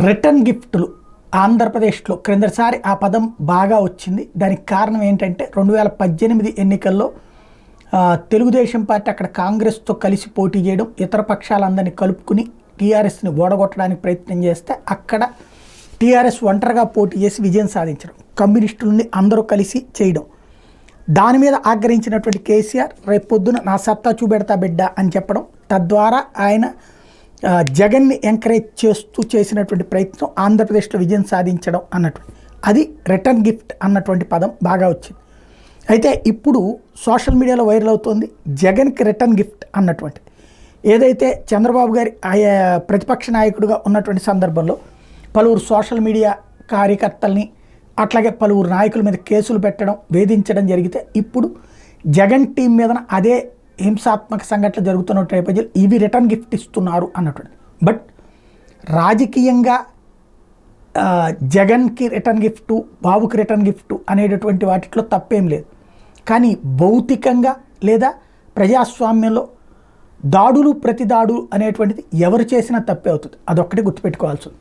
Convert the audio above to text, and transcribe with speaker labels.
Speaker 1: Return గిఫ్ట్లు ఆంధ్రప్రదేశ్లో క్రిందసారి ఆ పదం బాగా వచ్చింది. దానికి కారణం ఏంటంటే 2018 ఎన్నికల్లో తెలుగుదేశం పార్టీ అక్కడ కాంగ్రెస్తో కలిసి పోటీ చేయడం, ఇతర పక్షాలందరినీ కలుపుకుని టీఆర్ఎస్ని ఓడగొట్టడానికి ప్రయత్నం చేస్తే అక్కడ టీఆర్ఎస్ ఒంటరిగా పోటీ చేసి విజయం సాధించడం, కమ్యూనిస్టులని అందరూ కలిసి చేయడం. దాని మీద ఆగ్రహించినటువంటి కేసీఆర్ రేపు పొద్దున నా సత్తా చూపెడతా బిడ్డ అని చెప్పడం, తద్వారా ఆయన జగన్ని ఎంకరేజ్ చేస్తూ చేసినటువంటి ప్రయత్నం ఆంధ్రప్రదేశ్లో విజయం సాధించడం అన్నటువంటి అది రిటర్న్ గిఫ్ట్ అన్నటువంటి పదం బాగా వచ్చింది. అయితే ఇప్పుడు సోషల్ మీడియాలో వైరల్ అవుతోంది జగన్కి రిటర్న్ గిఫ్ట్ అన్నటువంటిది. ఏదైతే చంద్రబాబు గారి ప్రతిపక్ష నాయకుడిగా ఉన్నటువంటి సందర్భంలో పలువురు సోషల్ మీడియా కార్యకర్తల్ని అట్లాగే పలువురు నాయకుల మీద కేసులు పెట్టడం, వేధించడం జరిగితే ఇప్పుడు జగన్ టీం మీద అదే హింసాత్మక సంఘటనలు జరుగుతున్న నేపథ్యంలో ఇవి రిటర్న్ గిఫ్ట్ ఇస్తున్నారు అన్నటువంటి. బట్ రాజకీయంగా జగన్కి రిటర్న్ గిఫ్టు, బాబుకి రిటర్న్ గిఫ్టు అనేటటువంటి వాటిలో తప్పేం లేదు. కానీ భౌతికంగా లేదా ప్రజాస్వామ్యంలో దాడులు ప్రతిదాడులు అనేటువంటిది ఎవరు చేసినా తప్పే అవుతుంది. అదొక్కటే గుర్తుపెట్టుకోవాల్సి ఉంది.